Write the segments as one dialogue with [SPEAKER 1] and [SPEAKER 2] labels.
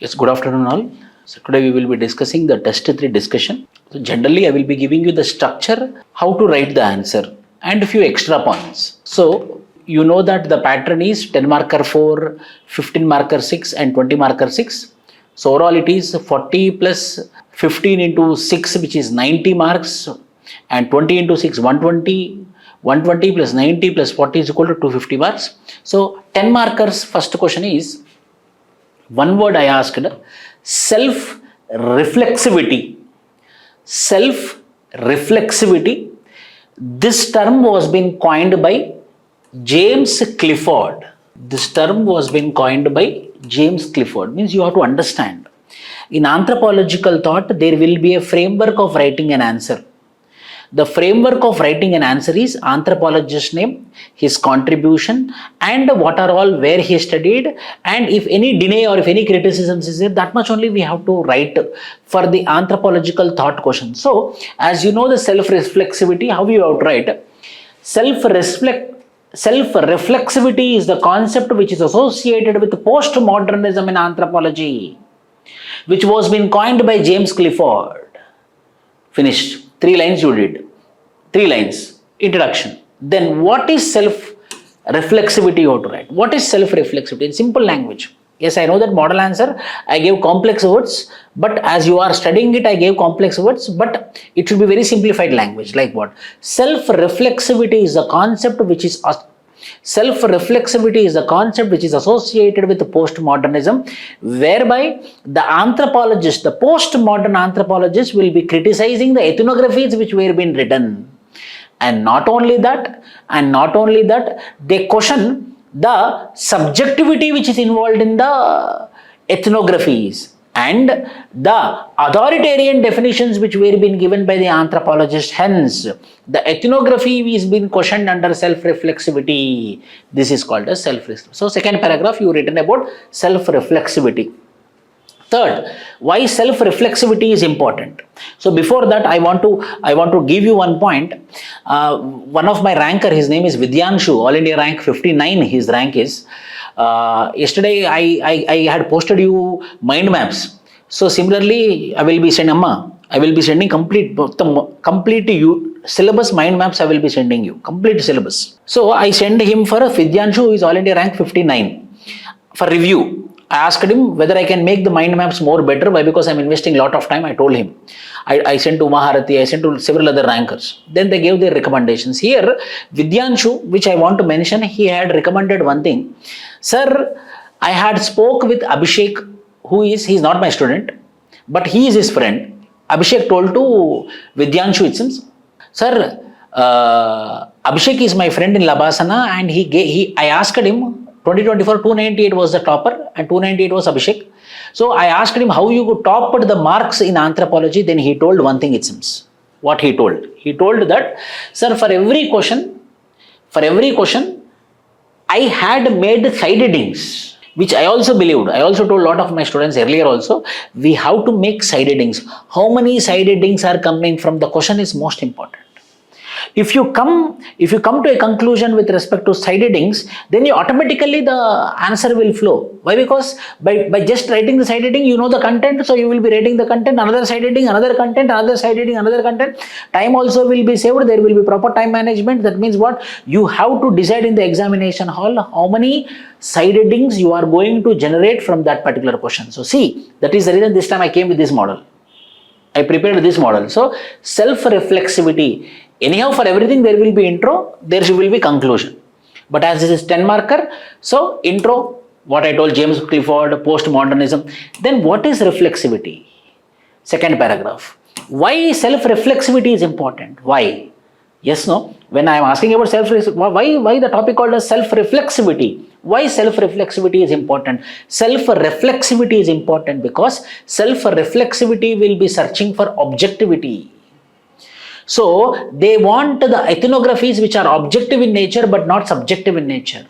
[SPEAKER 1] Yes, good afternoon all. So today we will be discussing the test 3 discussion. So generally I will be giving you the structure, how to write the answer and a few extra points. So you know that the pattern is 10 marker 4, 15 marker 6 and 20 marker 6. So overall it is 40 plus 15 into 6 which is 90 marks and 20 into 6 120. 120 plus 90 plus 40 is equal to 250 marks. So 10 markers first question is, one word I asked, self-reflexivity. Self-reflexivity. This term was been coined by James Clifford. This term was been coined by James Clifford. Means you have to understand. In anthropological thought, there will be a framework of writing an answer. The framework of writing an answer is anthropologist's name, his contribution, and what are all where he studied, and if any deny or if any criticisms is there, that much only we have to write for the anthropological thought question. So, as you know, the self-reflexivity, how you have to write? Self-reflexivity is the concept which is associated with postmodernism in anthropology, which was been coined by James Clifford. Finished. 3 lines you did. 3 lines. Introduction. Then what is self-reflexivity you have to write? What is self-reflexivity? In simple language. Yes, I know that model answer, I gave complex words, but as you are studying it, I gave complex words, but it should be very simplified language. Like what? Self-reflexivity is the concept which is associated with postmodernism, whereby the anthropologist, the postmodern anthropologist will be criticizing the ethnographies which were being written. And not only that, they question the subjectivity which is involved in the ethnographies and the authoritarian definitions which were being given by the anthropologist. Hence, the ethnography is being questioned under self-reflexivity. This is called as self-reflexivity. So, second paragraph you written about self-reflexivity. Third, why self-reflexivity is important. So before that, I want to give you one point. One of my ranker, his name is Vidyanshu, All India rank 59. His rank is. Yesterday, I had posted you mind maps. So similarly, I will be sending complete syllabus mind maps. I will be sending you complete syllabus. So I send him for a Vidyanshu, who is All India rank 59 for review. I asked him whether I can make the mind maps more better. Why? Because I'm investing a lot of time. I told him. I sent to Maharati, I sent to several other rankers. Then they gave their recommendations. Here, Vidyanshu, which I want to mention, he had recommended one thing. Sir, I had spoke with Abhishek, he's not my student, but he is his friend. Abhishek told to Vidyanshu, it seems, sir, Abhishek is my friend in Labasana, and I asked him, 2024, 298 was the topper and 298 was Abhishek. So I asked him how you could top the marks in anthropology. Then he told one thing, it seems. What he told? He told that, sir, for every question, I had made side headings, which I also believed. I also told a lot of my students earlier also, we have to make side headings. How many side headings are coming from the question is most important. If you come to a conclusion with respect to side headings, then you automatically the answer will flow. Why? Because by just writing the side heading, you know the content, so you will be writing the content, another side heading, another content, another side heading, another content. Time also will be saved. There will be proper time management. That means what? You have to decide in the examination hall how many side headings you are going to generate from that particular question. So see, that is the reason this time I came with this model. I prepared this model. So self-reflexivity. Anyhow, for everything there will be intro, there will be conclusion. But as this is 10 marker, so intro, what I told James Clifford, postmodernism. Then what is reflexivity? Second paragraph. Why self-reflexivity is important? Why? Yes, no? When I am asking about why the topic called as self-reflexivity? Why self-reflexivity is important? Self-reflexivity is important because self-reflexivity will be searching for objectivity. So they want the ethnographies which are objective in nature but not subjective in nature.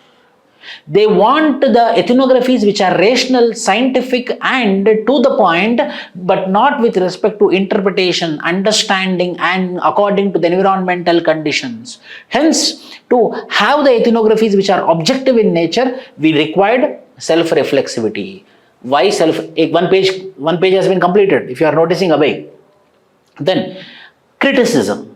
[SPEAKER 1] They want the ethnographies which are rational, scientific and to the point, but not with respect to interpretation, understanding and according to the environmental conditions. Hence, to have the ethnographies which are objective in nature, we required self-reflexivity. Why self? One page has been completed. If you are noticing away, then criticism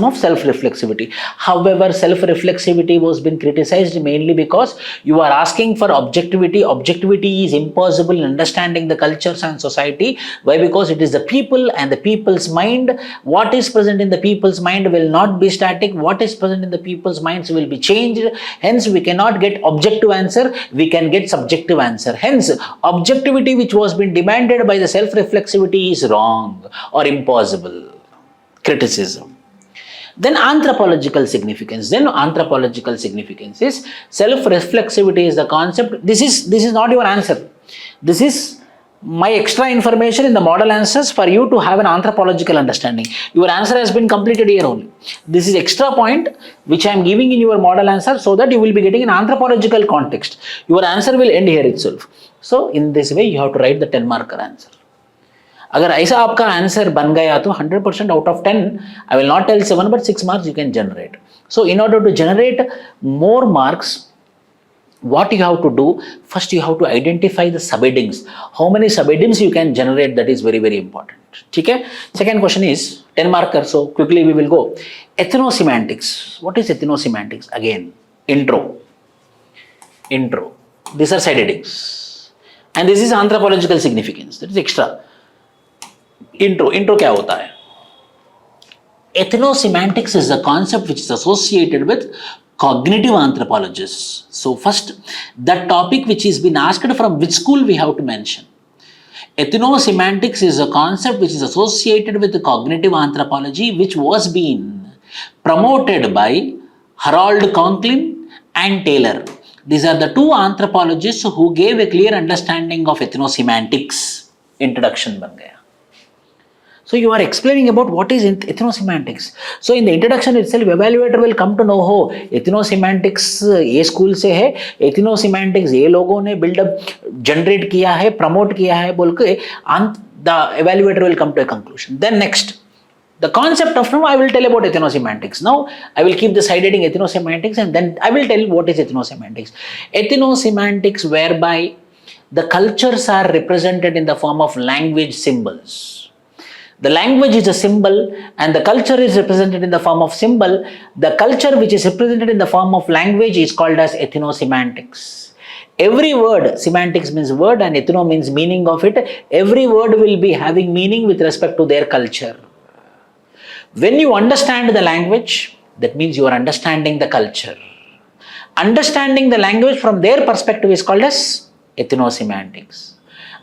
[SPEAKER 1] of self-reflexivity. However, self-reflexivity was been criticized mainly because you are asking for objectivity. Objectivity is impossible in understanding the cultures and society. Why? Because it is the people and the people's mind. What is present in the people's mind will not be static. What is present in the people's minds will be changed. Hence, we cannot get objective answer. We can get subjective answer. Hence, objectivity which was been demanded by the self-reflexivity is wrong or impossible. Criticism. Then anthropological significance. Then anthropological significance is self-reflexivity is the concept. This is not your answer. This is my extra information in the model answers for you to have an anthropological understanding. Your answer has been completed here only. This is extra point which I am giving in your model answer so that you will be getting an anthropological context. Your answer will end here itself. So in this way you have to write the 10 marker answer. अगर ऐसा आपका answer बन गया तो 100% out of 10, I will not tell 7 but 6 marks you can generate. So in order to generate more marks, what you have to do, first you have to identify the subheadings. How many subheadings you can generate, that is very, very important. Okay? Second question is 10 marker, so quickly we will go. Ethnosemantics. What is ethnosemantics? Again, intro. These are side headings. And this is anthropological significance. That is extra. Intro क्या होता है? Ethnosemantics is a concept which is associated with cognitive anthropologists. So first, that topic which is been asked from which school we have to mention. Ethnosemantics is a concept which is associated with the cognitive anthropology which was being promoted by Harold Conklin and Taylor. These are the two anthropologists who gave a clear understanding of ethnosemantics. Introduction बन गया. So you are explaining about what is ethnosemantics. So in the introduction itself, evaluator will come to know हो ethnosemantics ये school से है, ethnosemantics ये लोगों ने buildup generate किया है, प्रमोट किया है बोल के, the evaluator will come to a conclusion. Then next, the concept of now I will tell about ethnosemantics. Now I will keep the side heading ethnosemantics and then I will tell what is ethnosemantics. Ethnosemantics whereby the cultures are represented in the form of language symbols. The language is a symbol and the culture is represented in the form of symbol. The culture which is represented in the form of language is called as ethnosemantics. Every word, semantics means word and ethno means meaning of it. Every word will be having meaning with respect to their culture. When you understand the language, that means you are understanding the culture. Understanding the language from their perspective is called as ethnosemantics.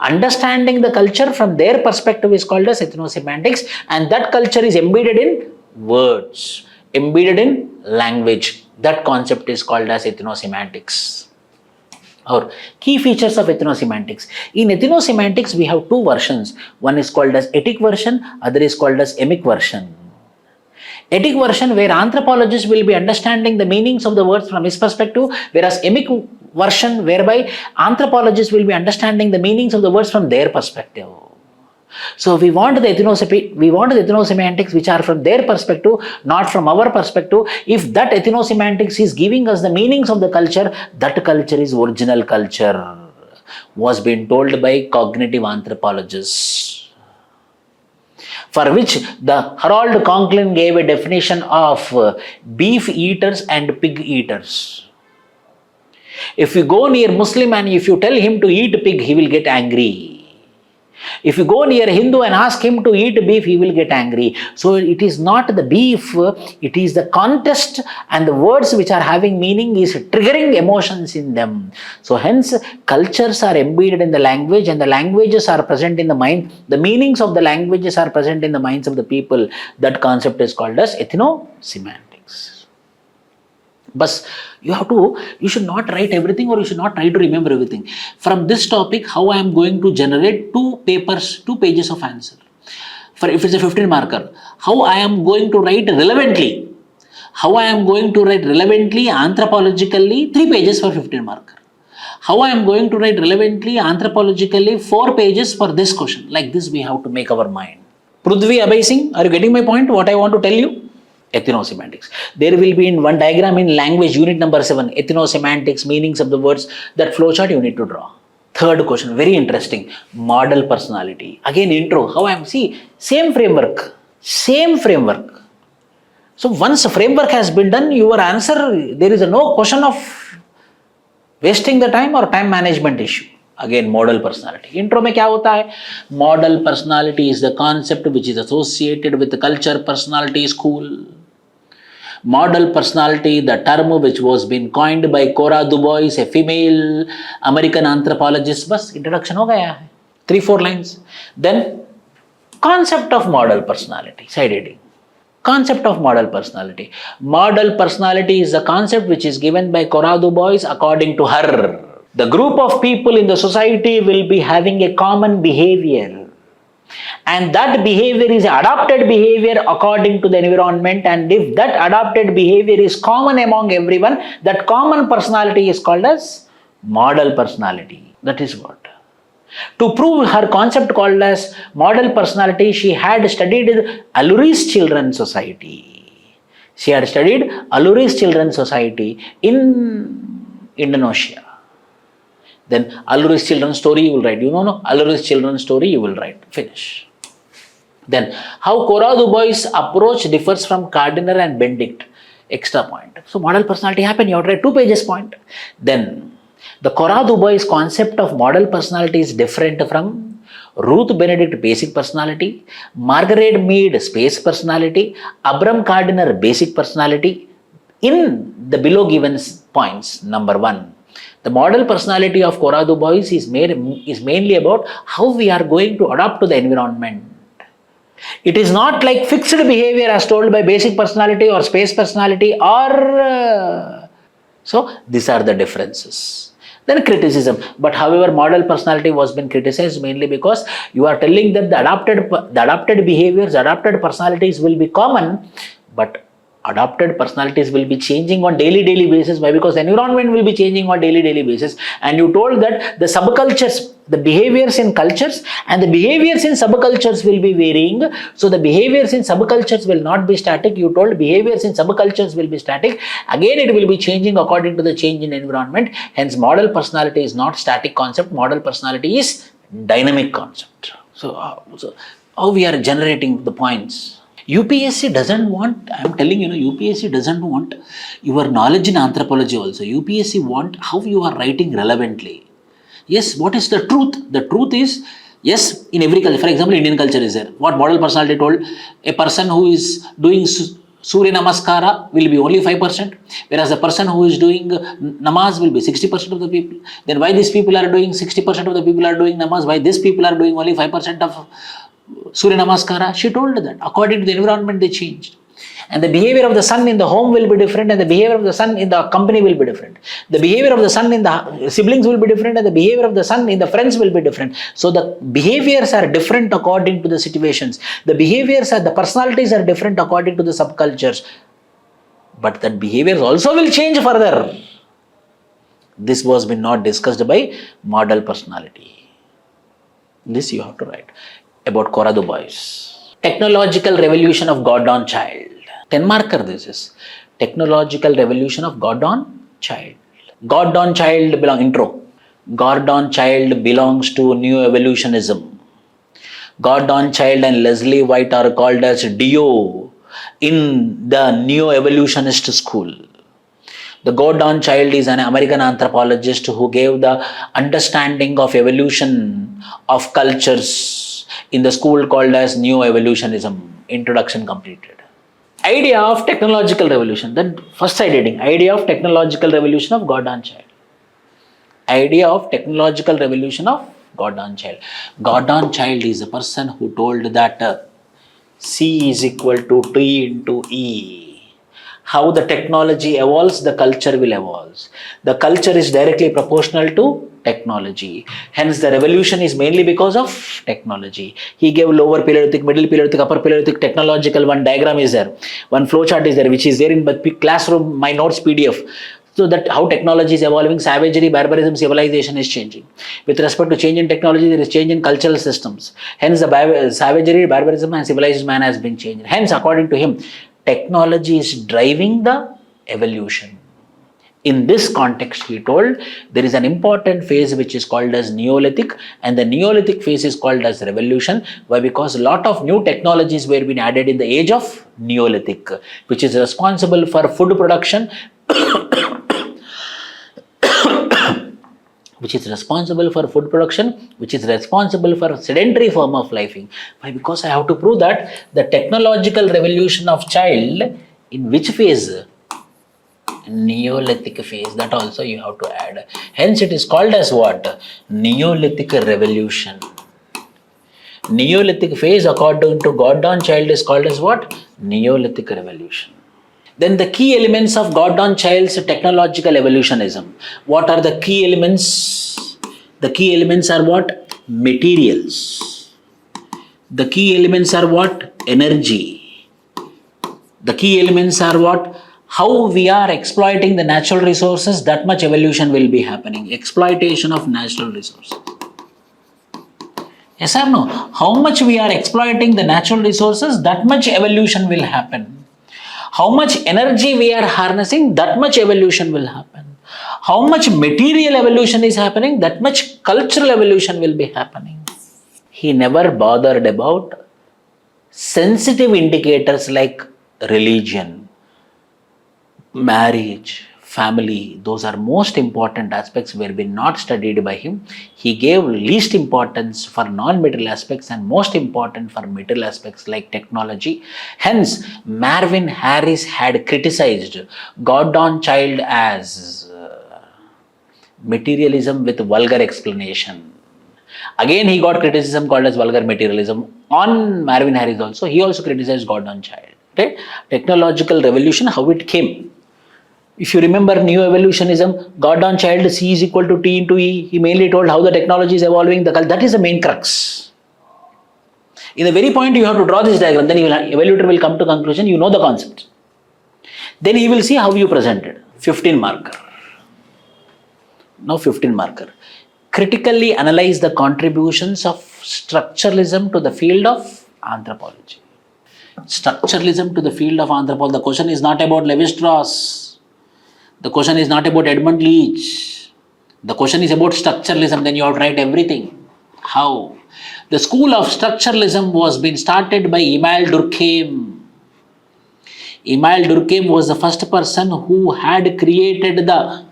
[SPEAKER 1] Understanding the culture from their perspective is called as ethnosemantics, and that culture is embedded in words, embedded in language. That concept is called as ethnosemantics. Or key features of ethnosemantics. In ethnosemantics, we have two versions. One is called as etic version, other is called as emic version. Etic version where anthropologists will be understanding the meanings of the words from his perspective, whereas emic version whereby anthropologists will be understanding the meanings of the words from their perspective. So we want the ethnosemantics which are from their perspective, not from our perspective. If that ethnosemantics is giving us the meanings of the culture, that culture is original culture, was being told by cognitive anthropologists. For which the Harold Conklin gave a definition of beef eaters and pig eaters. If you go near Muslim and if you tell him to eat pig, he will get angry. If you go near Hindu and ask him to eat beef, he will get angry. So it is not the beef, it is the context and the words which are having meaning is triggering emotions in them. So hence cultures are embedded in the language and the languages are present in the mind. The meanings of the languages are present in the minds of the people. That concept is called as ethnosemantics. But you should not write everything or you should not try to remember everything. From this topic, how I am going to generate 2 pages of answer. For if it's a 15 marker, how I am going to write relevantly. How I am going to write relevantly, anthropologically, 3 pages for 15 marker. How I am going to write relevantly, anthropologically, 4 pages for this question. Like this we have to make our mind. Prudhvi Abhay Singh, are you getting my point? What I want to tell you? Ethnosemantics. There will be in one diagram in language unit number 7, ethnosemantics, meanings of the words, that flowchart you need to draw. Third question, very interesting. Model personality. Again, intro. How I am, see, same framework. Same framework. So once a framework has been done, your answer, there is no question of wasting the time or time management issue. Again, model personality. Intro में क्या होता है? Model personality is the concept which is associated with the culture, personality, school. Model personality, the term which was been coined by Cora Dubois, a female American anthropologist. बस introduction हो गया है. 3-4 lines. Then concept of model personality, side heading. Concept of model personality. Model personality is the concept which is given by Cora Dubois according to her. The group of people in the society will be having a common behavior. And that behavior is adapted behavior according to the environment, and if that adapted behavior is common among everyone, that common personality is called as model personality. That is what. To prove her concept called as model personality, she had studied Alluri's Children's Society. She had studied Alluri's Children's Society in Indonesia. Then Alluri's Children's Story you will write. You know, Alluri's Children's Story you will write. Finish. Then, how Cora Dubois' approach differs from Gardner and Benedict. Extra point. So, model personality happened. You have to write 2 pages point. Then, the Cora Dubois' concept of model personality is different from Ruth Benedict basic personality, Margaret Mead space personality, Abram Gardner basic personality. In the below given points, number 1, the model personality of Cora Dubois is mainly about how we are going to adapt to the environment. It is not like fixed behavior as told by basic personality or space personality or so these are the differences. Then criticism. But however, model personality was been criticized mainly because you are telling that the adapted behaviors, adapted personalities will be common, but adapted personalities will be changing on daily basis. Why? Because the environment will be changing on daily basis. And you told that the subcultures, the behaviors in cultures and the behaviors in subcultures will be varying. So the behaviors in subcultures will not be static. You told behaviors in subcultures will be static. Again, it will be changing according to the change in environment. Hence, model personality is not static concept. Model personality is dynamic concept. So how we are generating the points? UPSC doesn't want, I am telling you, UPSC doesn't want your knowledge in anthropology also. UPSC want how you are writing relevantly. Yes, what is the truth? The truth is, yes, in every culture, for example, Indian culture is there. What model personality told? A person who is doing Surya Namaskara will be only 5%, whereas the person who is doing namaz will be 60% of the people. Then why these people are doing 60% of the people are doing namaz? Why these people are doing only 5% of Surya Namaskara? She told that according to the environment they changed. And the behavior of the son in the home will be different, and the behavior of the son in the company will be different. The behavior of the son in the siblings will be different, and the behavior of the son in the friends will be different. So the behaviors are different according to the situations. The personalities are different according to the subcultures. But that behaviors also will change further. This was been not discussed by model personality. This you have to write. About Cora Dubois. Technological revolution of God on child. 10 marker this is. Technological revolution of God on child. God on child intro. God on child belongs to new evolutionism. God on child and Leslie White are called as DO in the neo evolutionist school. The Gordon Child is an American anthropologist who gave the understanding of evolution of cultures in the school called as neo-evolutionism. Introduction completed. Idea of technological revolution. Then first side heading. Idea of technological revolution of Gordon Child. Idea of technological revolution of Gordon Child. Gordon Child is a person who told that C is equal to T into E. How the technology evolves, the culture will evolve. The culture is directly proportional to technology. Hence, the revolution is mainly because of technology. He gave lower Paleolithic, middle Paleolithic, upper Paleolithic, technological. One diagram is there. One flowchart is there, which is there in classroom, my notes PDF. So that how technology is evolving, savagery, barbarism, civilization is changing. With respect to change in technology, there is change in cultural systems. Hence, the savagery, barbarism and civilized man has been changed. Hence, according to him, technology is driving the evolution. In this context, he told there is an important phase which is called as Neolithic, and the Neolithic phase is called as revolution. Why? Because a lot of new technologies were being added in the age of Neolithic, which is responsible for food production, which is responsible for food production, which is responsible for sedentary form of life. Why? Because I have to prove that the technological revolution of child in which phase? Neolithic phase. That also you have to add. Hence it is called as what? Neolithic revolution. Neolithic phase according to Gordon Child is called as what? Neolithic revolution. Then the key elements of Gordon Child's technological evolutionism. What are the key elements? The key elements are what? Materials. The key elements are what? Energy. The key elements are what? How we are exploiting the natural resources, that much evolution will be happening. Exploitation of natural resources. Yes or no? How much we are exploiting the natural resources, that much evolution will happen. How much energy we are harnessing, that much evolution will happen. How much material evolution is happening, that much cultural evolution will be happening. He never bothered about sensitive indicators like religion, marriage, family. Those are most important aspects were been not studied by him. He gave least importance for non-material aspects and most important for material aspects like technology. Hence, Marvin Harris had criticized Gordon Child as materialism with vulgar explanation. Again, he got criticism called as vulgar materialism on Marvin Harris also. He also criticized Gordon Child. Right? Technological revolution, how it came. If you remember new evolutionism, Gordon Child, C is equal to T into E. He mainly told how the technology is evolving. That is the main crux. In the very point you have to draw this diagram, then evaluator will come to conclusion, you know the concept. Then he will see how you presented. 15 marker. Now 15 marker. Critically analyze the contributions of structuralism to the field of anthropology. Structuralism to the field of anthropology. The question is not about Levi-Strauss. The question is not about Edmund Leach. The question is about structuralism. Then you have to write everything. How? The school of structuralism was being started by Emile Durkheim. Emile Durkheim was the first person who had created the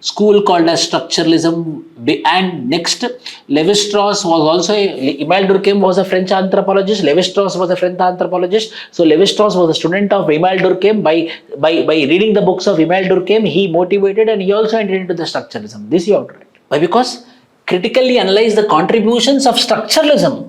[SPEAKER 1] school called as structuralism, and next Levi-Strauss was also Emile Durkheim was a French anthropologist. Levi-Strauss was a French anthropologist. So Levi-Strauss was a student of Emile Durkheim. By reading the books of Emile Durkheim, he motivated and he also entered into the structuralism. This you have to write. Why? Because critically analyze the contributions of structuralism.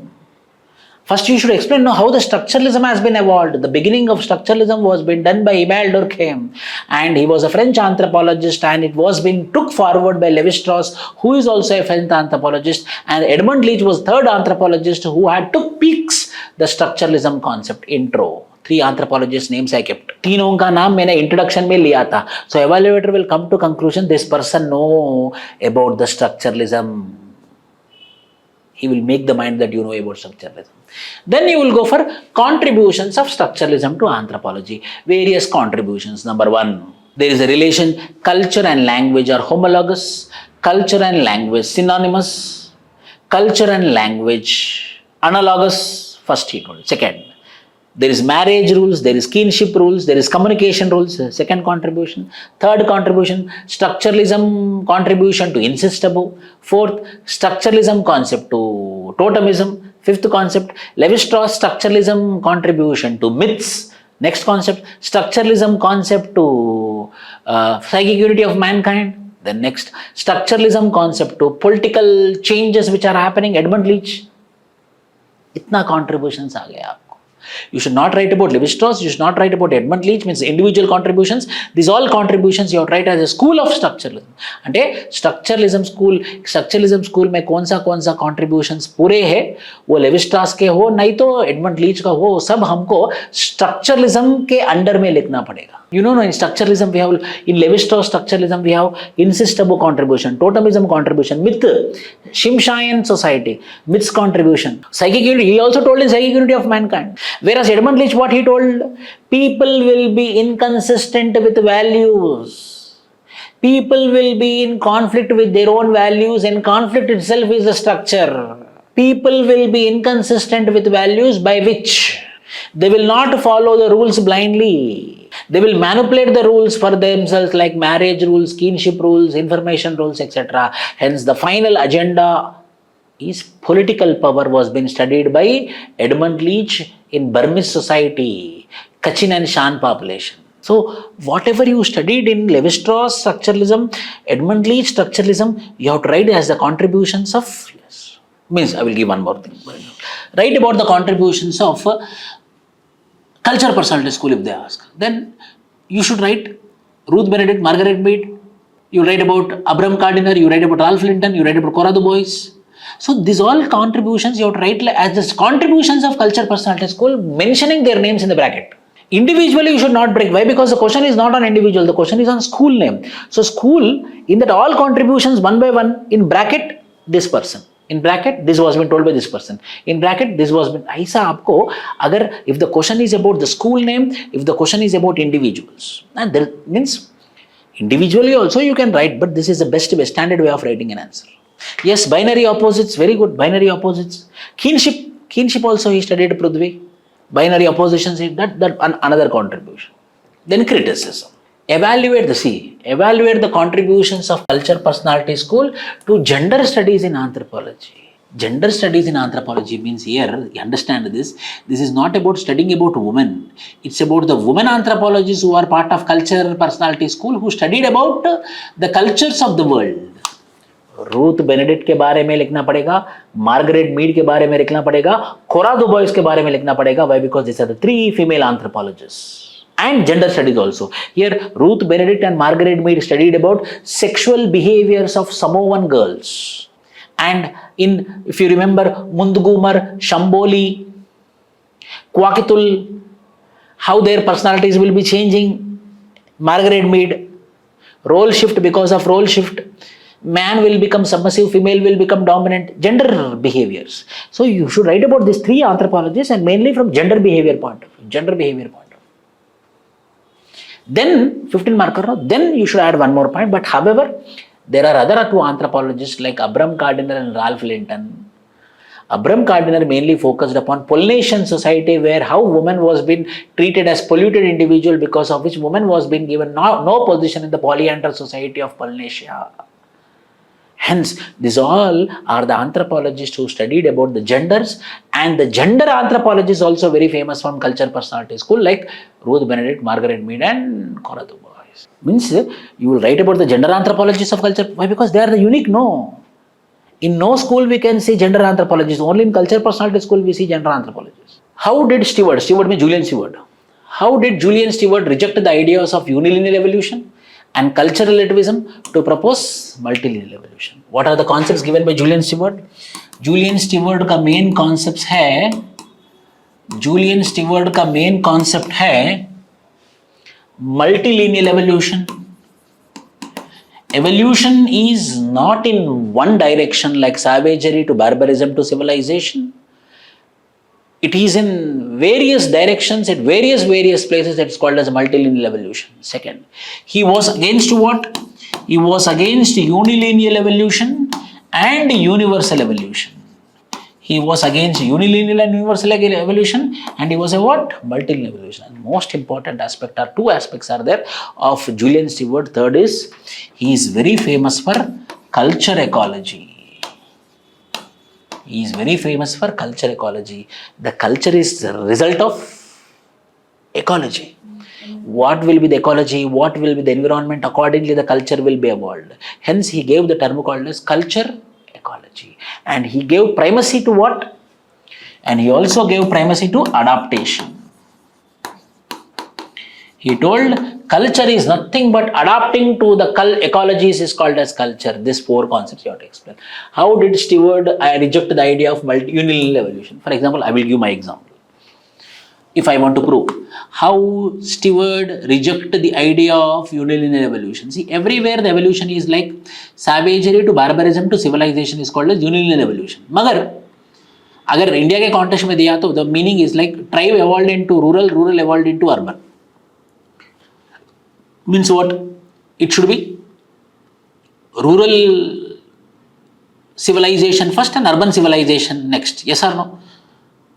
[SPEAKER 1] First, you should explain how the structuralism has been evolved. The beginning of structuralism was been done by Emile Durkheim, and he was a French anthropologist, and it was been took forward by Levi-Strauss, who is also a French anthropologist, and Edmund Leach was third anthropologist who had took peaks the structuralism concept. Intro. 3 anthropologists names I kept. तीनों का नाम मैंने introduction में लिया था. So evaluator will come to conclusion this person know about the structuralism. He will make the mind that you know about structuralism. Then you will go for contributions of structuralism to anthropology. Various contributions. Number 1, there is a relation. Culture and language are homologous. Culture and language synonymous. Culture and language analogous. First he told. Second, there is marriage rules, there is kinship rules, there is communication rules. Second contribution. Third contribution, structuralism contribution to incest taboo. Fourth, structuralism concept to totemism. Fifth concept, Levi-Strauss structuralism contribution to myths. Next concept, structuralism concept to psychic unity of mankind. Then next, structuralism concept to political changes which are happening. Edmund Leach. इतना contributions आ गया. You should not write about Levi-Strauss, you should not write about Edmund Leach, means individual contributions. These all contributions you have to write as a school of structuralism. And structuralism school में कौन सा contributions पूरे है, वो Levi-Strauss के हो, नहीं तो Edmund Leach का हो, सब हमको structuralism के अंडर में लिखना पड़ेगा. You know, in structuralism we have, in Levi-Strauss structuralism we have incest taboo contribution, totemism contribution, myth, Shimshayan society, myths contribution, psychic unity. He also told in psychic unity of mankind. Whereas Edmund Leach, what he told, people will be inconsistent with values. People will be in conflict with their own values, and conflict itself is a structure. People will be inconsistent with values by which they will not follow the rules blindly. They will manipulate the rules for themselves, like marriage rules, kinship rules, information rules, etc. Hence, the final agenda is political power was been studied by Edmund Leach in Burmese society, Kachin and Shan population. So, whatever you studied in Levi-Strauss structuralism, Edmund Leach structuralism, you have to write as the contributions of, yes, means I will give one more thing. Write about the contributions of culture personality school if they ask. Then you should write Ruth Benedict, Margaret Mead, you write about Abram Gardiner, you write about Ralph Linton, you write about Cora Du Bois. So these all contributions you have to write as the contributions of culture personality school, mentioning their names in the bracket. Individually you should not break. Why? Because the question is not on individual, the question is on school name. So school, in that all contributions one by one, in bracket this person. In bracket, this was been told by this person. In bracket, this was been. ऐसा आपको अगर if the question is about the school name, if the question is about individuals, and there means individually also you can write, but this is the best way, standard way of writing an answer. Yes, binary opposites, very good. Binary opposites. Kinship also he studied Prithvi. Binary oppositions, that another contribution. Then criticism. Evaluate the contributions of culture personality school to gender studies in anthropology. Gender studies in anthropology means here, you understand this is not about studying about women. It's about the women anthropologists who are part of culture personality school who studied about the cultures of the world. Ruth Benedict के बारे में लिखना पड़ेगा, Margaret Mead के बारे में लिखना पड़ेगा, कोरा दु बॉइस के बारे में लिखना पड़ेगा. Why? Because these are the three female anthropologists. And gender studies also. Here, Ruth Benedict and Margaret Mead studied about sexual behaviors of Samoan girls. And if you remember, Mundugumar, Shamboli, Kwakitul, how their personalities will be changing. Margaret Mead, role shift, because of role shift, man will become submissive, female will become dominant, gender behaviors. So you should write about these three anthropologists and mainly from gender behavior point of view. Then 15 marker, then you should add one more point. But however, there are other two anthropologists like Abram Gardiner and Ralph Linton. Abram Gardiner mainly focused upon Polynesian society, where how woman was being treated as polluted individual, because of which woman was being given no position in the polyandrous society of Polynesia. Hence, these all are the anthropologists who studied about the genders, and the gender anthropologists also very famous from culture personality school like Ruth Benedict, Margaret Mead and Cora Du Bois. Means you will write about the gender anthropologists of culture. Why? Because they are the unique. No. In no school we can see gender anthropologists. Only in culture personality school we see gender anthropologists. How did Stewart means Julian Stewart. How did Julian Stewart reject the ideas of unilinear evolution and cultural relativism to propose multilineal evolution? What are the concepts given by Julian Stewart? Julian Stewart का main concepts है, Julian Stewart का main concept है multilineal evolution. Evolution is not in one direction like savagery to barbarism to civilization. It is in various directions at various places. That is called as multilineal evolution. Second, he was against what? He was against unilineal evolution and universal evolution. He was against unilineal and universal evolution, and he was a what? Multilineal evolution. And most important aspect are two aspects are there of Julian Stewart. Third is he is very famous for culture ecology. He is very famous for culture ecology. The culture is the result of ecology. What will be the ecology? What will be the environment? Accordingly, the culture will be evolved. Hence, he gave the term called as culture ecology. And he gave primacy to what? And he also gave primacy to adaptation. He told culture is nothing but adapting to the ecologies is called as culture. These four concepts you have to explain. How did Stewart reject the idea of unilineal evolution? For example, I will give my example. If I want to prove how Stewart rejected the idea of unilinear evolution. See, everywhere the evolution is like savagery to barbarism to civilization is called as unilinear evolution. मगर अगर India के context में दिया तो the meaning is like tribe evolved into rural, rural evolved into urban. Means what? It should be rural civilization first and urban civilization next? Yes or no?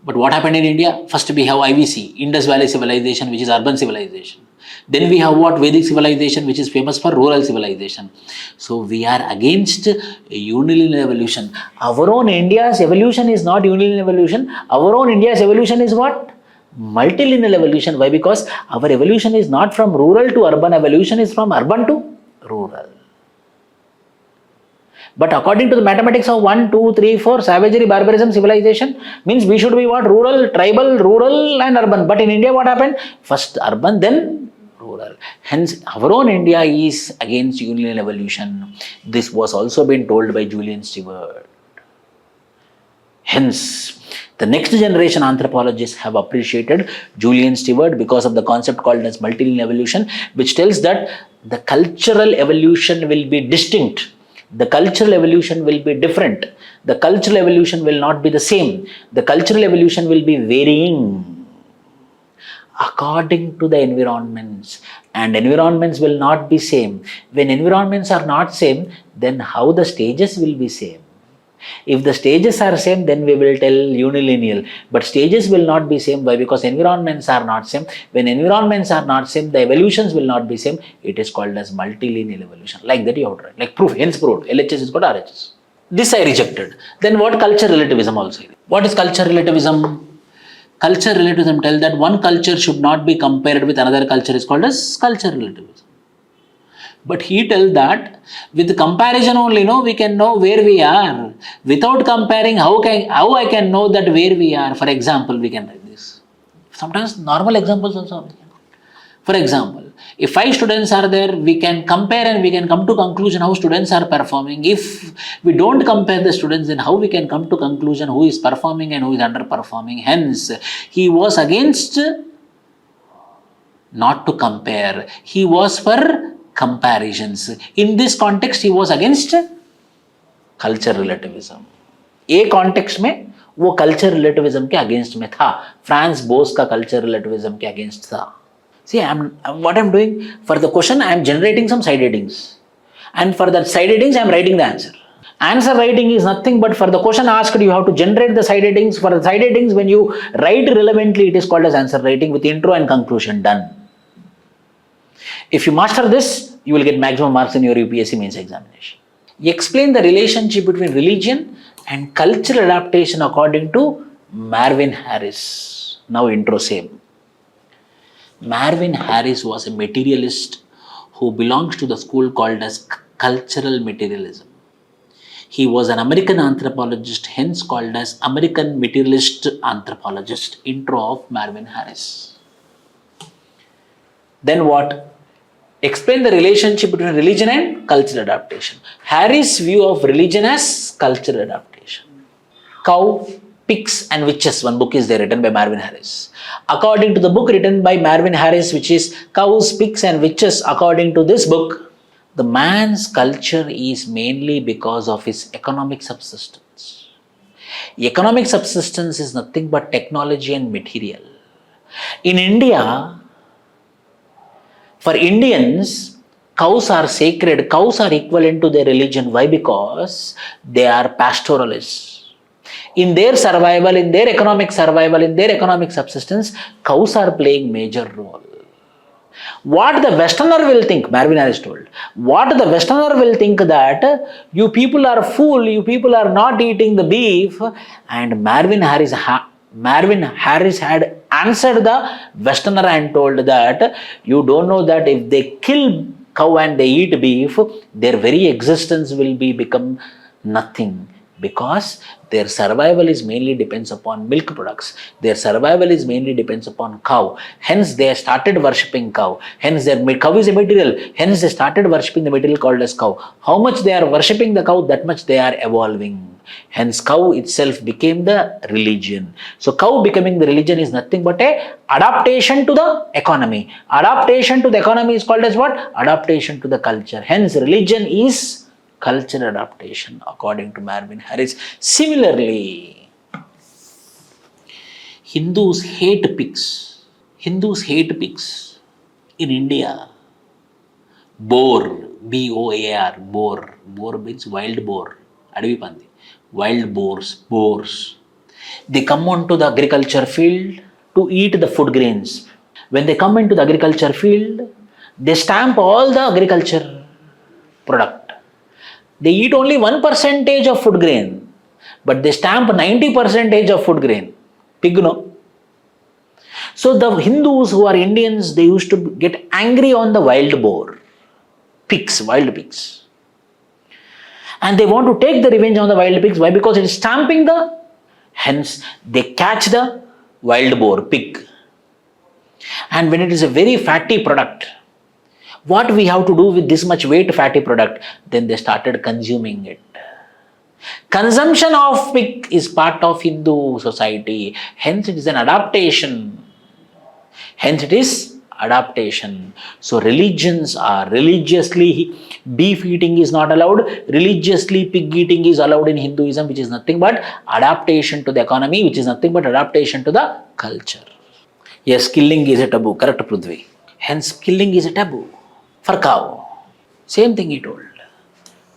[SPEAKER 1] But what happened in India? First we have IVC, Indus Valley Civilization, which is urban civilization. Then we have what? Vedic civilization, which is famous for rural civilization. So we are against unilinear evolution. Our own India's evolution is not unilinear evolution. Our own India's evolution is what? Multilinear evolution. Why? Because our evolution is not from rural to urban. Evolution is from urban to rural. But according to the mathematics of 1, 2, 3, 4, savagery, barbarism, civilization, means we should be what? Rural, tribal, rural and urban. But in India what happened? First urban, then rural. Hence our own India is against unilinear evolution. This was also been told by Julian Stewart. Hence, the next generation anthropologists have appreciated Julian Stewart because of the concept called as multilinear evolution, which tells that the cultural evolution will be distinct. The cultural evolution will be different. The cultural evolution will not be the same. The cultural evolution will be varying according to the environments, and environments will not be same. When environments are not same, then how the stages will be same? If the stages are same, then we will tell unilinear. But stages will not be same. Why? Because environments are not same. When environments are not same, the evolutions will not be same. It is called as multilinear evolution. Like that you have to write. Like proof, hence proved. LHS is called RHS. This I rejected. Then what? Culture relativism also. What is culture relativism? Culture relativism tells that one culture should not be compared with another culture is called as culture relativism. But he tells that with comparison only, we can know where we are. Without comparing, how I can know that where we are? For example, we can write this. Sometimes normal examples also. For example, if 5 students are there, we can compare and we can come to conclusion how students are performing. If we don't compare the students, then how we can come to conclusion who is performing and who is underperforming. Hence, he was against not to compare. He was for comparisons. In this context, he was against culture relativism. A context में वो culture relativism के against में था. France Bose का culture relativism के against था. See, what I'm doing for the question, I'm generating some side headings, and for that side headings, I'm writing the answer. Answer writing is nothing but for the question asked, you have to generate the side headings. For the side headings, when you write relevantly, it is called as answer writing with intro and conclusion done. If you master this, you will get maximum marks in your UPSC mains examination. Explain the relationship between religion and cultural adaptation according to Marvin Harris. Now intro same. Marvin Harris was a materialist who belongs to the school called as cultural materialism. He was an American anthropologist, hence called as American materialist anthropologist. Intro of Marvin Harris. Then what? Explain the relationship between religion and cultural adaptation. Harris' view of religion as cultural adaptation. Cow, Pigs and Witches, one book is there written by Marvin Harris. According to the book written by Marvin Harris, which is Cows, Pigs and Witches, according to this book, the man's culture is mainly because of his economic subsistence. Economic subsistence is nothing but technology and material. In India, for Indians, cows are sacred. Cows are equivalent to their religion. Why? Because they are pastoralists. In their survival, in their economic survival, in their economic subsistence, cows are playing major role. What the Westerner will think, Marvin Harris told, what the Westerner will think that you people are fool, you people are not eating the beef, and Marvin Harris had answered the Westerner and told that you don't know that if they kill cow and they eat beef, their very existence will become nothing. Because their survival is mainly depends upon milk products. Their survival is mainly depends upon cow. Hence they started worshipping cow. Hence their cow is a material. Hence they started worshipping the material called as cow. How much they are worshipping the cow, that much they are evolving. Hence cow itself became the religion. So cow becoming the religion is nothing but a adaptation to the economy. Adaptation to the economy is called as what? Adaptation to the culture. Hence religion is cultural adaptation according to Marvin Harris. Similarly, Hindus hate pigs. Hindus hate pigs. In India, boar, BOAR, boar. Boar means wild boar. Adavi pandi. Wild boars. They come onto the agriculture field to eat the food grains. When they come into the agriculture field, they stamp all the agriculture product. They eat only 1% of food grain, but they stamp 90% of food grain. Pig no. So the Hindus who are Indians, they used to get angry on the wild boar, pigs, wild pigs. And they want to take the revenge on the wild pigs. Why? Because it is stamping the, hence they catch the wild boar, pig. And when it is a very fatty product, what we have to do with this much weight fatty product? Then they started consuming it. Consumption of pig is part of Hindu society. Hence it is an adaptation. So religions are religiously beef eating is not allowed. Religiously pig eating is allowed in Hinduism, which is nothing but adaptation to the economy, which is nothing but adaptation to the culture. Yes, killing is a taboo. Correct, Prudhvi. Hence, killing is a taboo for cow. Same thing he told.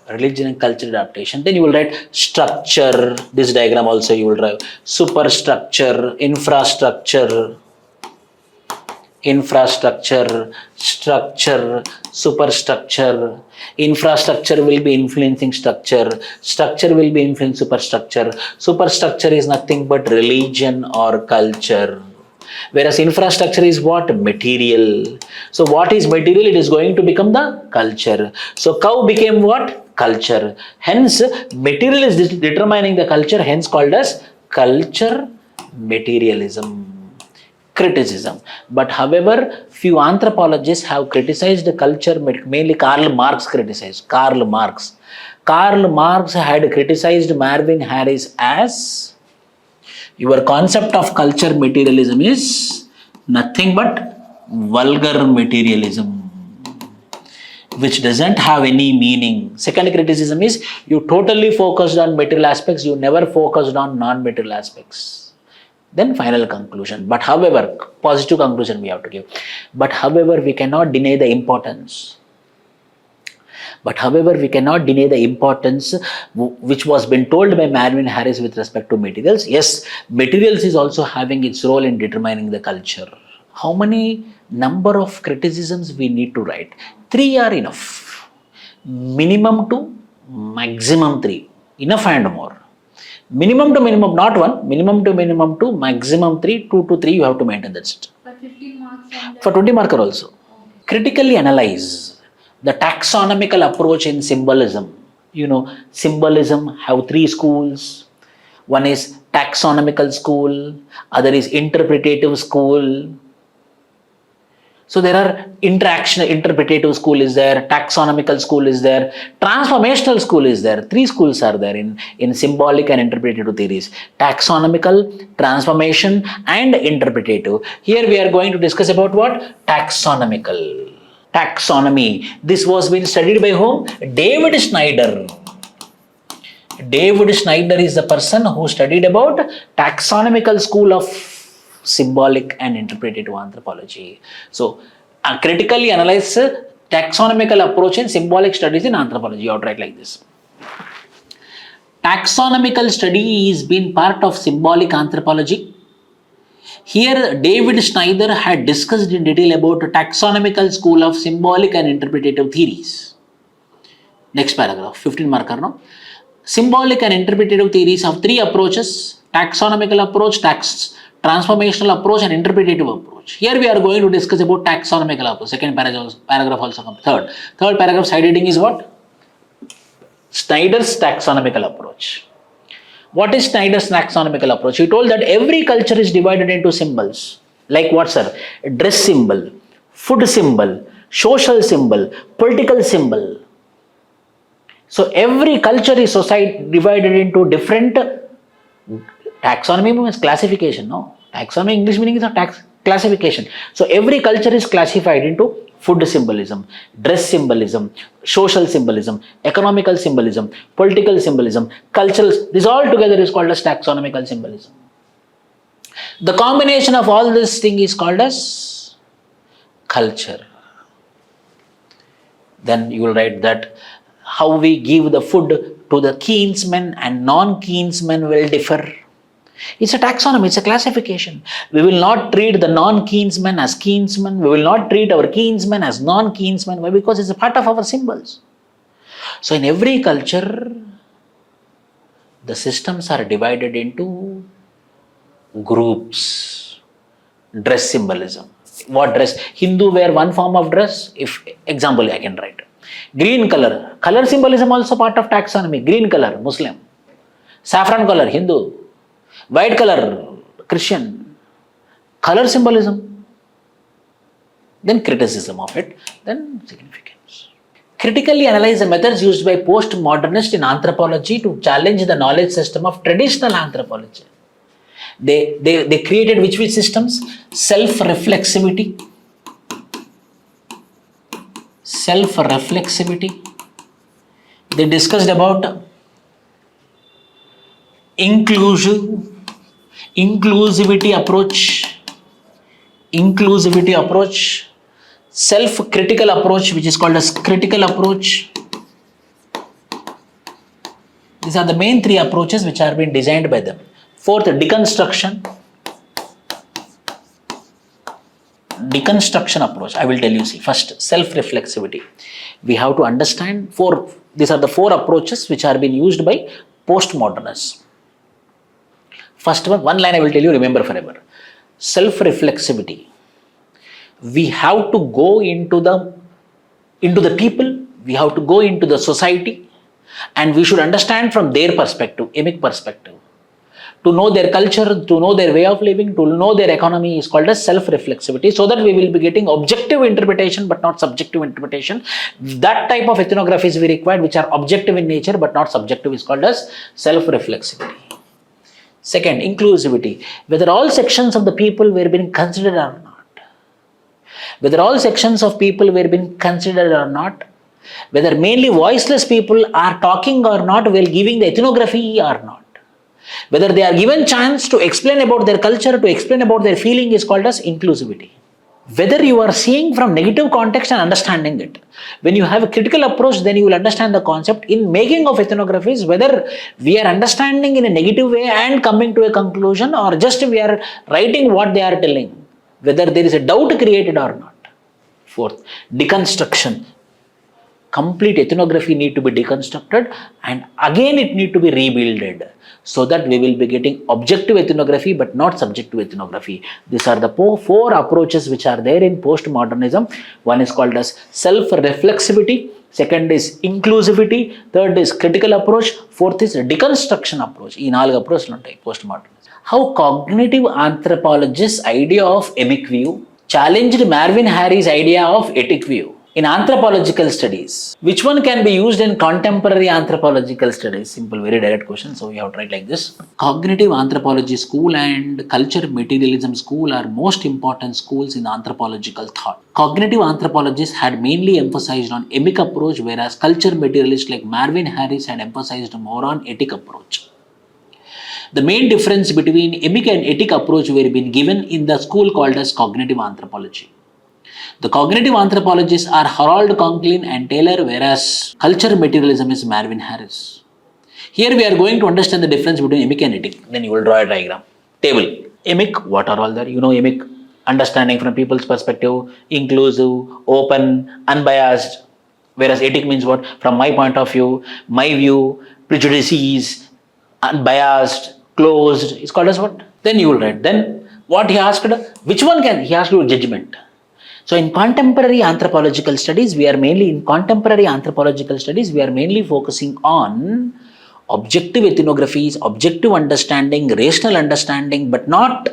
[SPEAKER 1] Religion and culture adaptation. Then you will write structure. This diagram also you will write. Superstructure, infrastructure, structure, superstructure. Infrastructure will be influencing structure. Structure will be influencing superstructure. Superstructure is nothing but religion or culture. Whereas infrastructure is what? Material. So what is material? It is going to become the culture. So cow became what? Culture. Hence, material is determining the culture, hence called as culture materialism. Criticism. But however, few anthropologists have criticized the culture, mainly Karl Marx criticized. Karl Marx had criticized Marvin Harris as your concept of culture materialism is nothing but vulgar materialism, which doesn't have any meaning. Second criticism is you totally focused on material aspects, you never focused on non-material aspects. Then final conclusion. But however, positive conclusion we have to give. But however, we cannot deny the importance. Which was been told by Marvin Harris with respect to materials. Yes, materials is also having its role in determining the culture. How many number of criticisms we need to write? 3 are enough. Minimum to maximum 3. Enough and more. Minimum to minimum, not 1. Minimum to maximum 3. 2 to 3 you have to maintain that system.
[SPEAKER 2] For 15 marks on that?
[SPEAKER 1] For 20 marker also. Okay. Critically analyze the taxonomical approach in symbolism. Symbolism have 3 schools. One is taxonomical school, other is interpretative school. So there are interpretative school is there, taxonomical school is there, transformational school is there. 3 schools are there in symbolic and interpretative theories. Taxonomical, transformation and interpretative. Here we are going to discuss about what? Taxonomical. Taxonomy. This was being studied by whom? David Snyder. David Snyder is the person who studied about taxonomical school of symbolic and interpretative anthropology. So, critically analyze taxonomical approach in symbolic studies in anthropology. You have to write like this. Taxonomical study is been part of symbolic anthropology. Here, David Snyder had discussed in detail about taxonomical school of symbolic and interpretative theories. Next paragraph, 15 marker, no? Symbolic and interpretative theories have 3 approaches: taxonomical approach, transformational approach and interpretative approach. Here we are going to discuss about taxonomical approach. Second paragraph also comes. Third paragraph side heading is what? Snyder's taxonomical approach. What is Snyder's taxonomical approach? He told that every culture is divided into symbols. Like what, sir? Dress symbol, food symbol, social symbol, political symbol. So every culture is divided into different. Taxonomy means classification, no? Taxonomy English meaning is a classification. So every culture is classified into food symbolism, dress symbolism, social symbolism, economical symbolism, political symbolism, cultural. This all together is called as taxonomical symbolism. The combination of all this thing is called as culture. Then you will write that how we give the food to the kinsmen and non-kinsmen will differ. It's a taxonomy, it's a classification. We will not treat the non-kinsmen as kinsmen. We will not treat our kinsmen as non-kinsmen. Why? Because it's a part of our symbols. So in every culture, the systems are divided into groups. Dress symbolism. What dress? Hindu wear one form of dress. If example I can write. Green color. Color symbolism also part of taxonomy. Green color, Muslim. Saffron color, Hindu. White color, Christian. Color symbolism. Then criticism of it. Then significance. Critically analyze the methods used by postmodernists in anthropology to challenge the knowledge system of traditional anthropology. They created which systems? Self-reflexivity. Self-reflexivity. They discussed about inclusivity approach, self-critical approach, which is called as critical approach. These are the main three approaches which are being designed by them. Fourth, deconstruction approach. I will tell you, see, first, self-reflexivity. We have to understand these are the four approaches which are being used by postmodernists. First one line I will tell you, remember forever. Self-reflexivity. We have to go into the people, we have to go into the society, and we should understand from their perspective, emic perspective. To know their culture, to know their way of living, to know their economy is called as self-reflexivity, so that we will be getting objective interpretation but not subjective interpretation. That type of ethnographies we require which are objective in nature but not subjective is called as self-reflexivity. Second, inclusivity. Whether all sections of the people were being considered or not. Whether all sections of people were being considered or not. Whether mainly voiceless people are talking or not while giving the ethnography or not. Whether they are given chance to explain about their culture, to explain about their feeling is called as inclusivity. Whether you are seeing from negative context and understanding it. When you have a critical approach, then you will understand the concept. In making of ethnographies, whether we are understanding in a negative way and coming to a conclusion, or just we are writing what they are telling. Whether there is a doubt created or not. Fourth, deconstruction. Complete ethnography need to be deconstructed and again it need to be rebuilded, so that we will be getting objective ethnography but not subjective ethnography. These are the four approaches which are there in postmodernism. One is called as self-reflexivity, second is inclusivity, third is critical approach, fourth is deconstruction approach. Ee nalugu approaches untayi postmodernism. How cognitive anthropologists' idea of emic view challenged Marvin Harry's idea of etic view. In anthropological studies, which one can be used in contemporary anthropological studies? Simple, very direct question. So we have to write like this. Cognitive anthropology school and culture materialism school are most important schools in anthropological thought. Cognitive anthropologists had mainly emphasized on emic approach, whereas culture materialists like Marvin Harris had emphasized more on etic approach. The main difference between emic and etic approach were being given in the school called as cognitive anthropology. The cognitive anthropologists are Harold Conklin and Taylor, whereas culture materialism is Marvin Harris. Here we are going to understand the difference between emic and etic. Then you will draw a diagram. Table. Emic, what are all there? You know emic, understanding from people's perspective, inclusive, open, unbiased. Whereas etic means what? From my point of view, my view, prejudices, unbiased, closed. It's called as what? Then you will write. Then what he asked, which one can? He asked you judgment. So in contemporary anthropological studies, we are mainly focusing on objective ethnographies, objective understanding, rational understanding, but not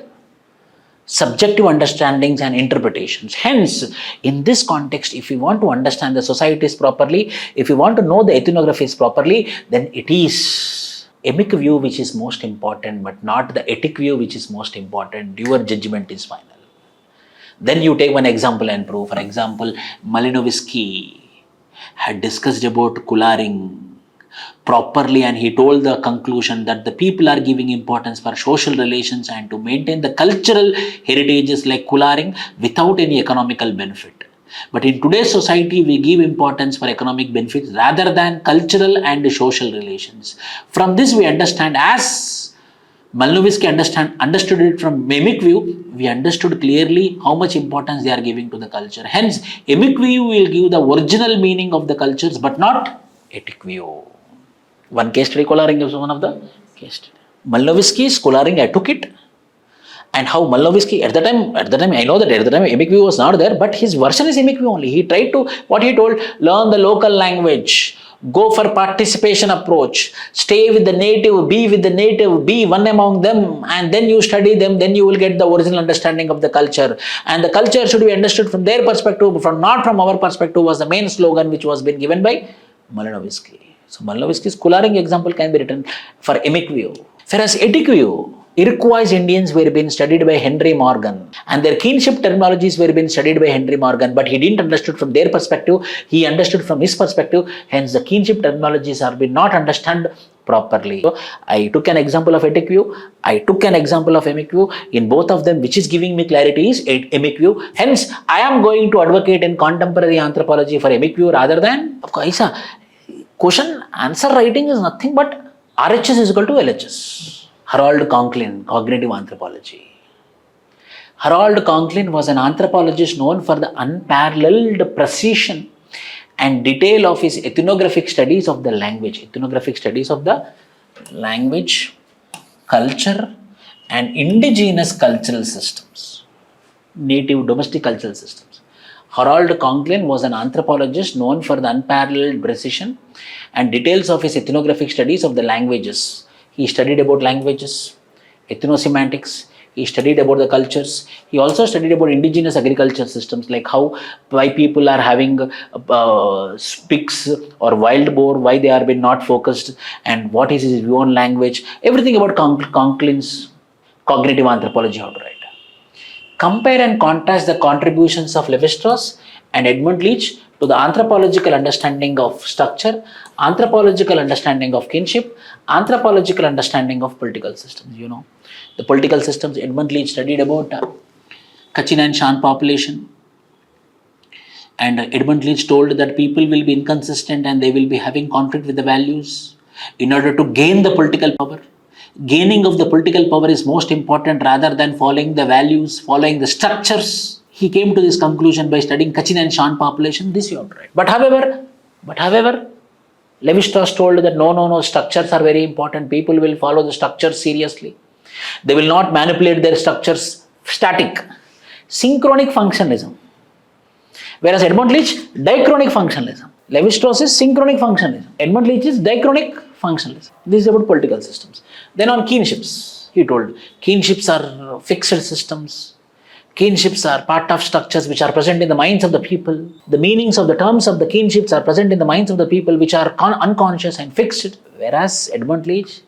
[SPEAKER 1] subjective understandings and interpretations. Hence, in this context, if we want to understand the societies properly, if we want to know the ethnographies properly, then it is emic view which is most important, but not the etic view which is most important. Your judgment is final. Then you take one example and prove. For example, Malinowski had discussed about collaring properly, and he told the conclusion that the people are giving importance for social relations and to maintain the cultural heritages like collaring without any economical benefit. But in today's society, we give importance for economic benefits rather than cultural and social relations. From this, we understand, as Malinowski understood it from emic view, we understood clearly how much importance they are giving to the culture. Hence, emic view will give the original meaning of the cultures, but not etic view. One case study coloring is one of the case study. Malinowski's coloring, I took it, and how Malinowski at the time I know that at the time emic view was not there, but his version is emic view only. He tried to, what he told, learn the local language, go for participation approach, stay with the native, be one among them, and then you study them, then you will get the original understanding of the culture. And the culture should be understood from their perspective, from not from our perspective, was the main slogan which was been given by Malinowski. So Malinowski's coloring example can be written for emic view. Whereas etic view, Iroquois Indians were being studied by Henry Morgan, and their kinship terminologies were being studied by Henry Morgan, but he didn't understood from their perspective, he understood from his perspective, hence the kinship terminologies are being not understood properly. So I took an example of etic view, I took an example of emic view. In both of them, which is giving me clarity is emic view. Hence, I am going to advocate in contemporary anthropology for emic view rather than, of course, question answer writing is nothing but RHS is equal to LHS. Harold Conklin, Cognitive Anthropology. Harold Conklin was an anthropologist known for the unparalleled precision and detail of his ethnographic studies of the language. Ethnographic studies of the language, culture, and indigenous cultural systems. Native domestic cultural systems. Harold Conklin was an anthropologist known for the unparalleled precision and details of his ethnographic studies of the languages. He studied about languages, ethnosemantics, he studied about the cultures. He also studied about indigenous agriculture systems, like why people are having pigs or wild boar, why they are being not focused, and what is his view on language. Everything about Conklin's cognitive anthropology, how to write. Compare and contrast the contributions of Levi-Strauss and Edmund Leach to the anthropological understanding of structure, anthropological understanding of kinship, anthropological understanding of political systems. You know, the political systems, Edmund Leach studied about Kachin and Shan population. And Edmund Leach told that people will be inconsistent and they will be having conflict with the values in order to gain the political power. Gaining of the political power is most important rather than following the values, following the structures. He came to this conclusion by studying Kachin and Shan population. This you have to write. But however, Levi-Strauss told that no, structures are very important. People will follow the structures seriously. They will not manipulate their structures. Static. Synchronic functionalism. Whereas Edmund Leach, diachronic functionalism. Levi-Strauss is synchronic functionalism. Edmund Leach is diachronic functionalism. This is about political systems. Then on kinships, he told, kinships are fixed systems. Kinships are part of structures which are present in the minds of the people. The meanings of the terms of the kinships are present in the minds of the people which are unconscious and fixed. Whereas Edmund Leach,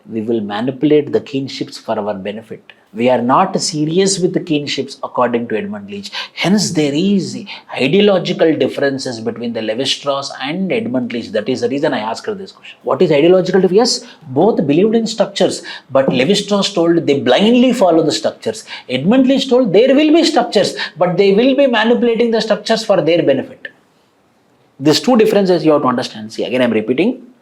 [SPEAKER 1] we will manipulate the kinships for our benefit. We are not serious with the kinships according to Edmund Leach. Hence, there is ideological differences between the Levi-Strauss and Edmund Leach. That is the reason I asked her this question. What is ideological difference? Yes, both believed in structures, but Levi-Strauss told they blindly follow the structures. Edmund Leach told there will be structures, but they will be manipulating the structures for their benefit. These two differences you have to understand. See, again I am repeating.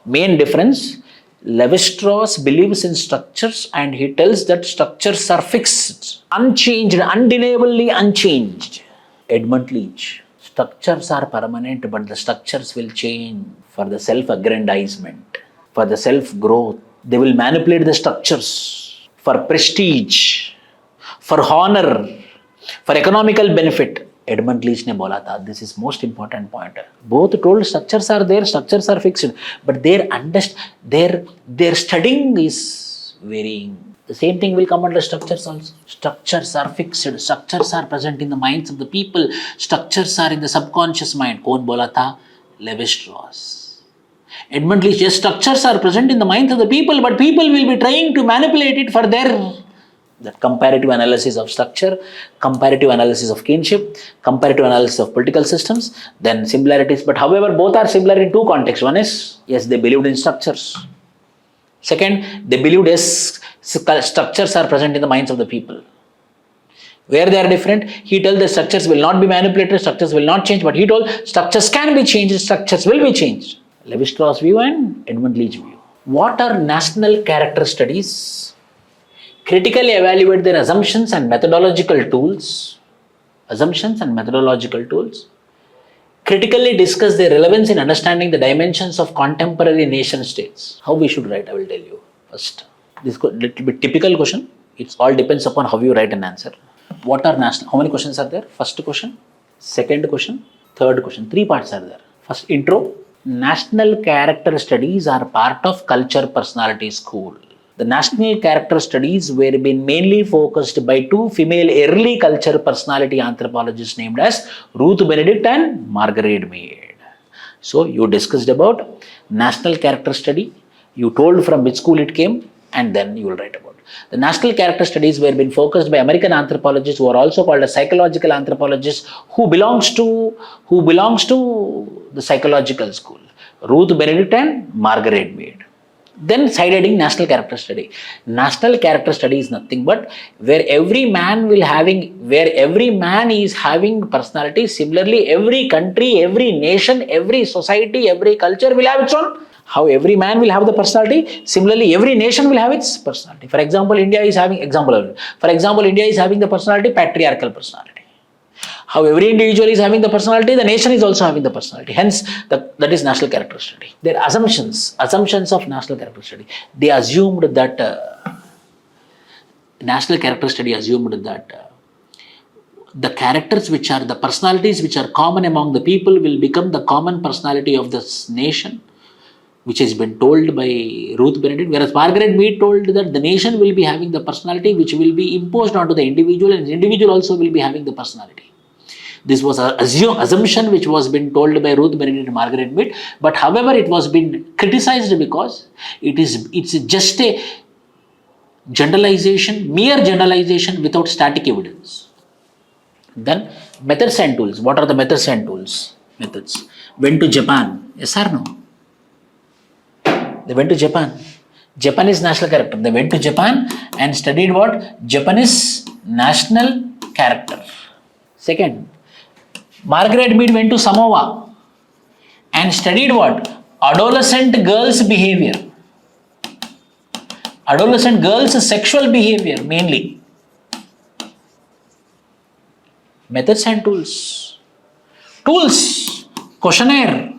[SPEAKER 1] Main difference, Levi-Strauss believes in structures and he tells that structures are fixed, unchanged, undeniably unchanged. Edmund Leach, structures are permanent, but the structures will change for the self-aggrandizement, for the self-growth. They will manipulate the structures for prestige, for honor, for economical benefit. Edmund Leach ने बोला था, this is most important point. Both told structures are there, structures are fixed, but their studying is varying. The same thing will come under structures also. Structures are fixed, structures are present in the minds of the people, structures are in the subconscious mind. कौन बोला था? Levi-Strauss. Edmund Leach, yes, structures are present in the minds of the people, but people will be trying to manipulate it for their that comparative analysis of structure, comparative analysis of kinship, comparative analysis of political systems, then similarities. But however, both are similar in two contexts. One is, yes, they believed in structures. Second, they believed, yes, structures are present in the minds of the people. Where they are different, he told the structures will not be manipulated, structures will not change, but he told structures can be changed, structures will be changed. Levi-Strauss view and Edmund Leach view. What are national character studies? Critically evaluate their assumptions and methodological tools. Critically discuss their relevance in understanding the dimensions of contemporary nation states. How we should write, I will tell you. First, this is a little bit typical question. It all depends upon how you write an answer. What are national? How many questions are there? First question, second question, third question. 3 parts are there. First, intro. National character studies are part of culture personality school. The national character studies were been mainly focused by 2 female early culture personality anthropologists named as Ruth Benedict and Margaret Mead. So you discussed about national character study, you told from which school it came, and then you will write about. The national character studies were been focused by American anthropologists who are also called as psychological anthropologists who belongs to the psychological school. Ruth Benedict and Margaret Mead. Then side-heading national character study. National character study is nothing but where every man is having personality. Similarly, every country, every nation, every society, every culture will have its own. How every man will have the personality, similarly every nation will have its personality. For example, India is having the personality, patriarchal personality. How every individual is having the personality, the nation is also having the personality. Hence, that is national character study. Their assumptions of national character study. They assumed that national character study assumed that the characters the personalities which are common among the people will become the common personality of this nation, which has been told by Ruth Benedict, whereas Margaret Mead told that the nation will be having the personality which will be imposed onto the individual, and the individual also will be having the personality. This was an assumption which was been told by Ruth Benedict and Margaret Mead, but however it was been criticized because it's just a generalization, mere generalization without static evidence. Then methods and tools. What are the methods and tools? Methods. Went to Japan. Yes or no? They went to Japan. Japanese national character. They went to Japan and studied what? Japanese national character. Second, Margaret Mead went to Samoa and studied what? Adolescent girls' behavior. Adolescent girls' sexual behavior mainly. Methods and tools. Tools, questionnaire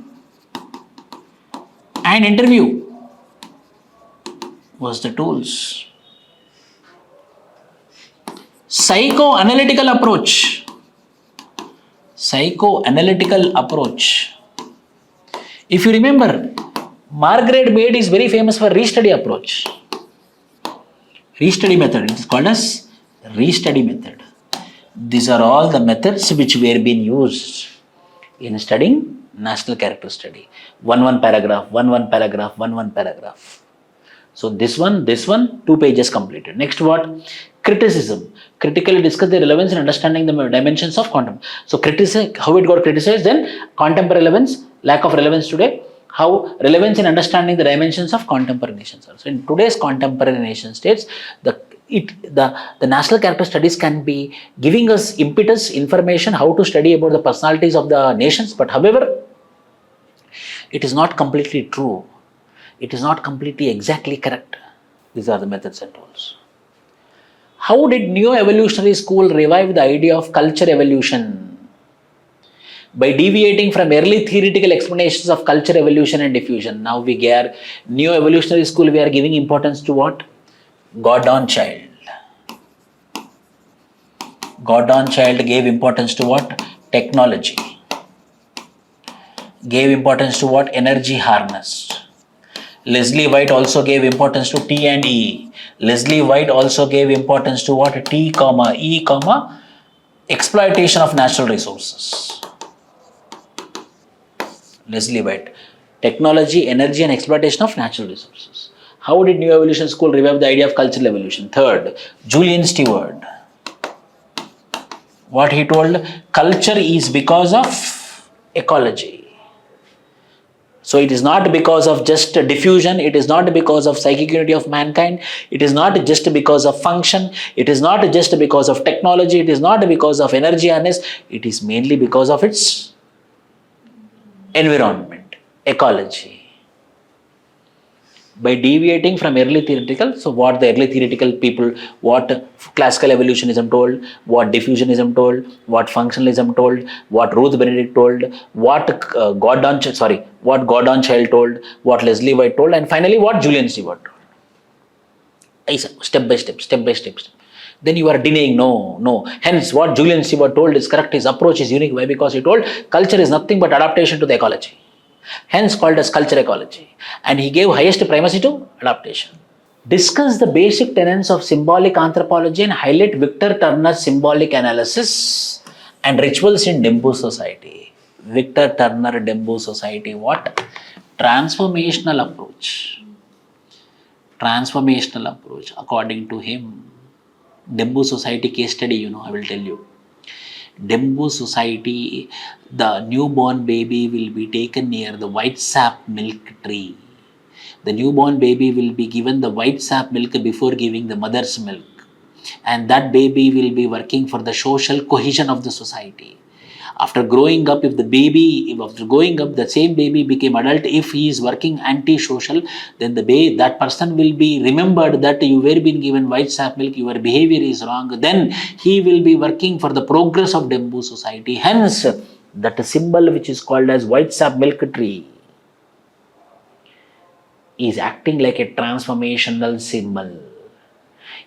[SPEAKER 1] and interview was the tools. Psychoanalytical approach. If you remember, Margaret Mead is very famous for restudy approach. Restudy method. It is called as restudy method. These are all the methods which were being used in studying national character study. One paragraph. So this one, 2 pages completed. Next what? Criticism. Critically discuss the relevance in understanding the dimensions of contemporary. So how it got criticized, then contemporary relevance, lack of relevance today, how relevance in understanding the dimensions of contemporary nations also. In today's contemporary nation states, the national character studies can be giving us impetus, information, how to study about the personalities of the nations, but however, it is not completely true. It is not completely exactly correct. These are the methods and tools. How did neo-evolutionary school revive the idea of culture evolution? By deviating from early theoretical explanations of culture evolution and diffusion. Now neo-evolutionary school, we are giving importance to what? Gordon Child. Gordon Child gave importance to what? Technology. Gave importance to what? Energy harnessed. Leslie White also gave importance to T and E. Leslie White also gave importance to what? T, E, exploitation of natural resources. Leslie White. Technology, energy and exploitation of natural resources. How did New Evolution School revive the idea of cultural evolution? Third, Julian Stewart. What he told? Culture is because of ecology. So it is not because of just diffusion, it is not because of psychic unity of mankind, it is not just because of function, it is not just because of technology, it is not because of energy harness, it is mainly because of its environment, ecology. By deviating from early theoretical, so what the early theoretical people, what classical evolutionism told, what diffusionism told, what functionalism told, what Ruth Benedict told, what what Gordon Child told, what Leslie White told, and finally what Julian Stewart told. Step by step, step by step. Then you are denying, no. Hence, what Julian Stewart told is correct. His approach is unique. Why? Because he told culture is nothing but adaptation to the ecology, hence called as culture ecology, and he gave highest primacy to adaptation. Discuss the basic tenets of symbolic anthropology and highlight Victor Turner's symbolic analysis and rituals in Dembu society. Victor Turner, Dembu society, what? Transformational approach. Transformational approach, according to him. Dembu society case study, I will tell you. Dembu society, the newborn baby will be taken near the white sap milk tree. The newborn baby will be given the white sap milk before giving the mother's milk. And that baby will be working for the social cohesion of the society. After growing up, the same baby became adult, if he is working anti-social, then that person will be remembered that you were being given white sap milk, your behavior is wrong. Then he will be working for the progress of Dembu society. Hence, that symbol which is called as white sap milk tree is acting like a transformational symbol.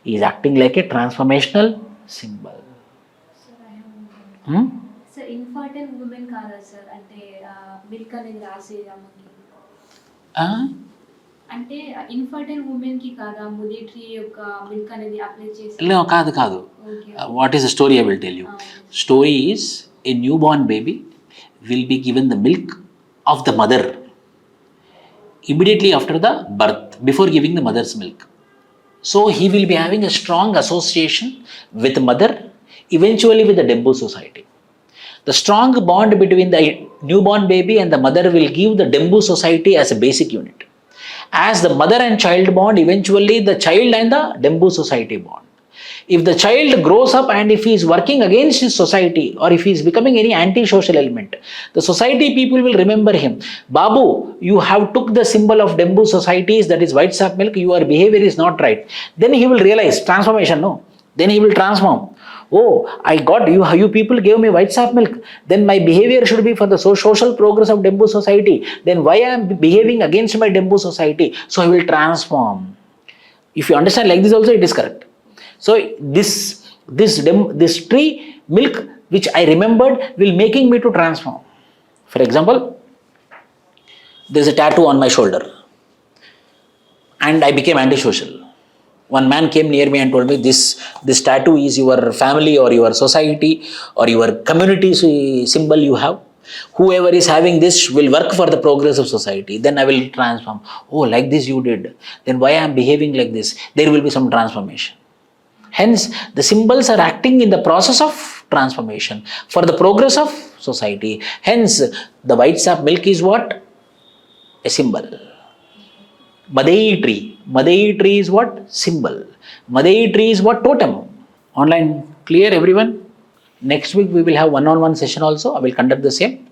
[SPEAKER 1] Is acting like a transformational symbol.
[SPEAKER 2] Sir infertile women కాదా sir, అంటే milk అనేది రాసేది అమ్మకి, అంటే infertile women కి కాదా ముది tree యొక్క milk అనేది అప్లై చేసి?
[SPEAKER 1] కాదు. What is the story? I will tell you. Story is a new born baby will be given the milk of the mother immediately after the birth, before giving the mother's milk. So he will be having a strong association with mother, eventually with the Dembu society. The strong bond between the newborn baby and the mother will give the Dembu society as a basic unit. As the mother and child bond, eventually the child and the Dembu society bond. If the child grows up and if he is working against his society or if he is becoming any anti-social element, the society people will remember him. Babu, you have took the symbol of Dembu societies, that is white sap milk, your behavior is not right. Then he will realize transformation, no? Then he will transform. Oh, I got you people gave me white sap milk. Then my behavior should be for the social progress of Dembu society. Then why I am behaving against my Dembu society? So I will transform. If you understand like this also, it is correct. So this tree milk which I remembered will making me to transform. For example, there is a tattoo on my shoulder and I became antisocial. One man came near me and told me this tattoo is your family or your society or your community symbol you have. Whoever is having this will work for the progress of society. Then I will transform. Oh, like this you did. Then why I am behaving like this? There will be some transformation. Hence, the symbols are acting in the process of transformation for the progress of society. Hence, the white sap milk is what? A symbol. Madai tree is what? Symbol. Madai tree is what? Totem. Online clear, everyone? Next week we will have one-on-one session also. I will conduct the same.